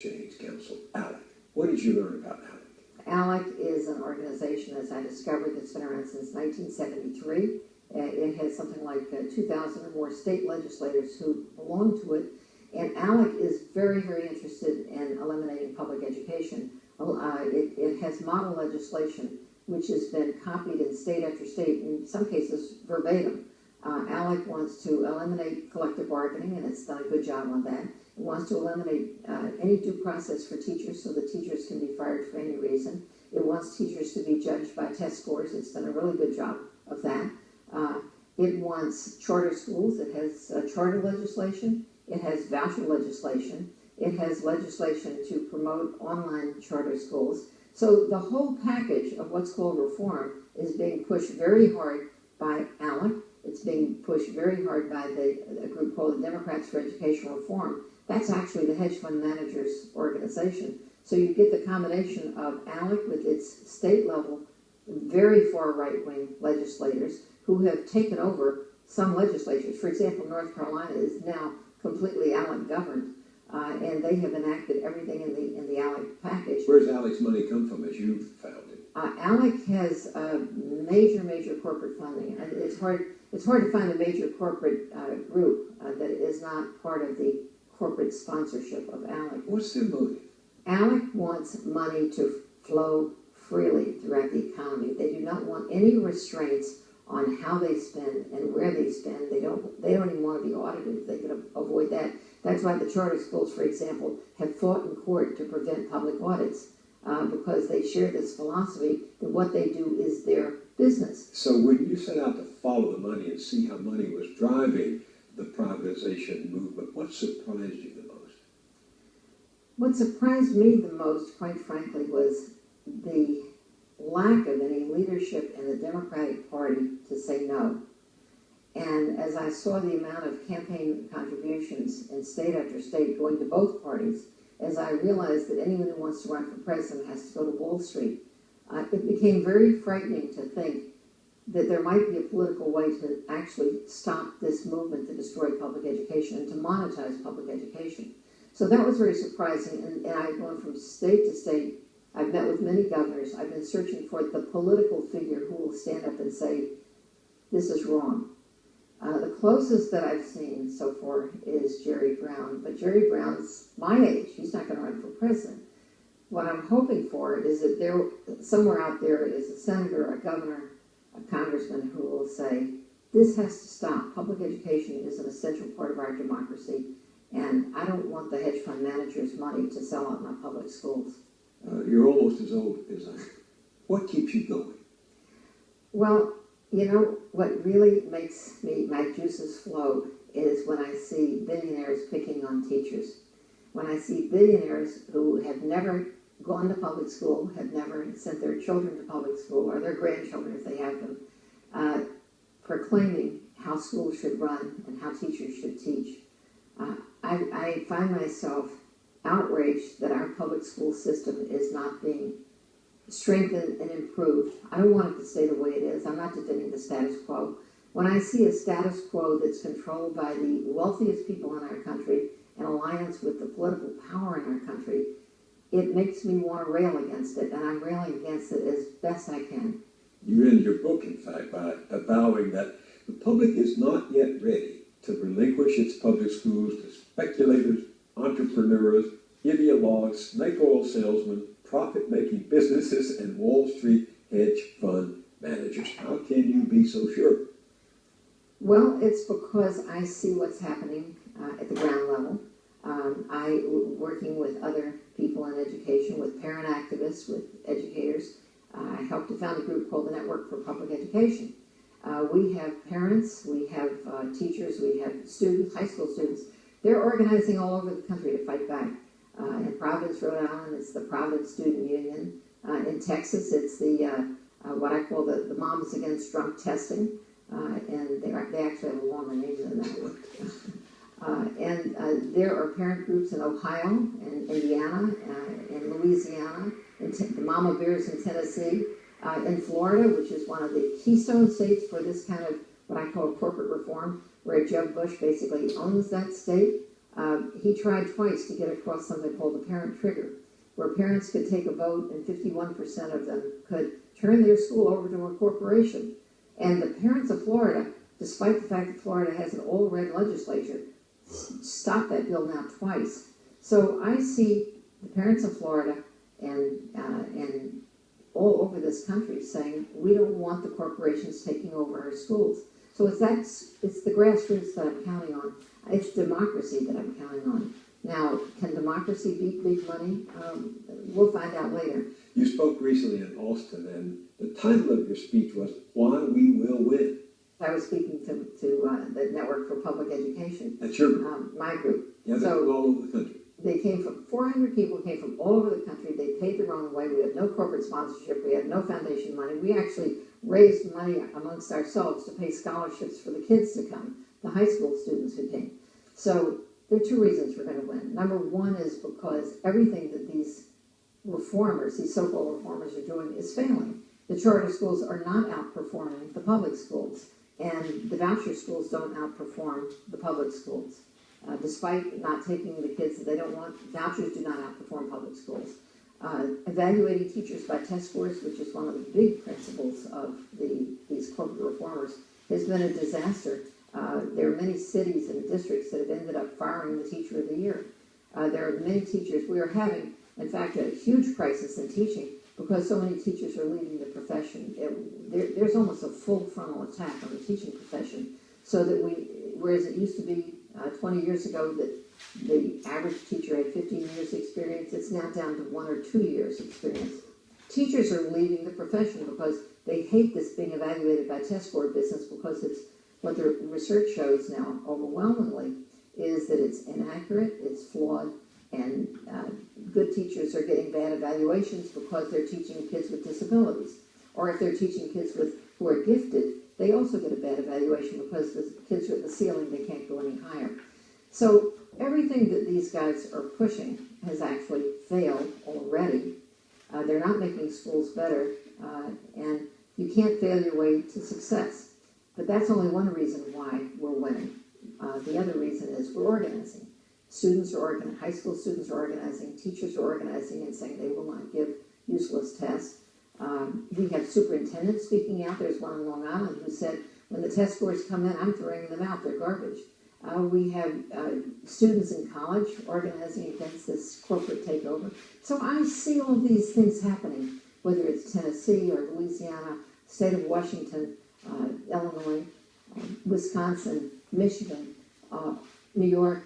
Aids Council, ALEC. What did you learn about ALEC? ALEC is an organization, as I discovered, that's been around since 1973. It has something like 2,000 or more state legislators who belong to it. And ALEC is very, very interested in eliminating public education. It has model legislation which has been copied in state after state, in some cases verbatim. ALEC wants to eliminate collective bargaining, and it's done a good job on that. It wants to eliminate any due process for teachers so that teachers can be fired for any reason. It wants teachers to be judged by test scores. It's done a really good job of that. It wants charter schools. It has charter legislation. It has voucher legislation. It has legislation to promote online charter schools. So the whole package of what's called reform is being pushed very hard by ALEC. It's being pushed very hard by a group called the Democrats for Educational Reform. That's actually the hedge fund managers organization. So you get the combination of ALEC with its state level, very far right-wing legislators who have taken over some legislatures. For example, North Carolina is now completely ALEC governed, and they have enacted everything in the ALEC package. Where does ALEC's money come from, as you found it? ALEC has major corporate funding. It's hard to find a major corporate group that is not part of the corporate sponsorship of ALEC. What's their motive? ALEC wants money to flow freely throughout the economy. They do not want any restraints on how they spend and where they spend. They don't even want to be audited if they can avoid that. That's why the charter schools, for example, have fought in court to prevent public audits because they share this philosophy that what they do is their business. So when you set out to follow the money and see how money was driving the privatization movement, what surprised you the most? What surprised me the most, quite frankly, was the lack of any leadership in the Democratic Party to say no. And as I saw the amount of campaign contributions in state after state going to both parties, as I realized that anyone who wants to run for president has to go to Wall Street, it became very frightening to think that there might be a political way to actually stop this movement to destroy public education and to monetize public education. So that was very surprising, and I've gone from state to state. I've met with many governors. I've been searching for the political figure who will stand up and say, this is wrong. The closest that I've seen so far is Jerry Brown, but Jerry Brown's my age. He's not going to run for president. What I'm hoping for is that there, somewhere out there is a senator, a governor, a congressman who will say, this has to stop. Public education is an essential part of our democracy, and I don't want the hedge fund managers' money to sell out my public schools. You're almost as old as I am. What keeps you going? Well, you know, what really makes my juices flow is when I see billionaires picking on teachers. When I see billionaires who have never gone to public school, have never sent their children to public school, or their grandchildren if they have them, proclaiming how schools should run and how teachers should teach. I find myself outraged that our public school system is not being strengthened and improved. I don't want it to stay the way it is. I'm not defending the status quo. When I see a status quo that's controlled by the wealthiest people in our country in alliance with the political power in our country, it makes me want to rail against it, and I'm railing against it as best I can. You end your book, in fact, by avowing that the public is not yet ready to relinquish its public schools to speculators, entrepreneurs, ideologues, snake oil salesmen, profit-making businesses, and Wall Street hedge fund managers. How can you be so sure? Well, it's because I see what's happening at the ground level. Working with other people in education, with parent activists, with educators, I helped to found a group called the Network for Public Education. We have parents, we have teachers, we have students, high school students. They're organizing all over the country to fight back. In Providence, Rhode Island, it's the Providence Student Union. In Texas, it's the what I call the Moms Against Drunk Testing, and they actually have a longer name than that. And there are parent groups in Ohio, and Indiana, in Louisiana, the Mama Bears in Tennessee, in Florida, which is one of the keystone states for this kind of what I call corporate reform, where Jeb Bush basically owns that state. He tried twice to get across something called the parent trigger, where parents could take a vote and 51% of them could turn their school over to a corporation. And the parents of Florida, despite the fact that Florida has an all-red legislature, stopped that bill now twice. So I see the parents of Florida and all over this country saying, we don't want the corporations taking over our schools. So it's the grassroots that I'm counting on. It's democracy that I'm counting on. Now, can democracy beat big money? We'll find out later. You spoke recently in Austin, and the title of your speech was "Why We Will Win." I was speaking to the Network for Public Education. That's your group. My group. Yeah, they're So all over the country. they came from 400 people, came from all over the country. They paid their own way. We had no corporate sponsorship. We had no foundation money. We actually raised money amongst ourselves to pay scholarships for the kids to come, the high school students who came. So there are two reasons we're going to win. Number one is because everything that these reformers, these so-called reformers, are doing is failing. The charter schools are not outperforming the public schools, and the voucher schools don't outperform the public schools. Despite not taking the kids that they don't want, vouchers do not outperform public schools. Evaluating teachers by test scores, which is one of the big principles of these corporate reformers, has been a disaster. There are many cities and districts that have ended up firing the teacher of the year. There are many teachers. We are having, in fact, a huge crisis in teaching because so many teachers are leaving the profession. There's almost a full frontal attack on the teaching profession, so that whereas it used to be 20 years ago that the average teacher had 15 years experience, it's now down to 1 or 2 years experience. Teachers are leaving the profession because they hate this being evaluated by test score business, because it's what the research shows now overwhelmingly is that it's inaccurate, it's flawed, and good teachers are getting bad evaluations because they're teaching kids with disabilities. Or if they're teaching kids who are gifted, they also get a bad evaluation because the kids are at the ceiling, they can't go any higher. So everything that these guys are pushing has actually failed already. They're not making schools better, and you can't fail your way to success. But that's only one reason why we're winning. The other reason is we're organizing. Students are organizing, high school students are organizing, teachers are organizing and saying they will not give useless tests. We have superintendents speaking out. There's one in Long Island who said, when the test scores come in, I'm throwing them out, they're garbage. We have students in college organizing against this corporate takeover. So I see all these things happening, whether it's Tennessee or Louisiana, state of Washington, Illinois, Wisconsin, Michigan, New York,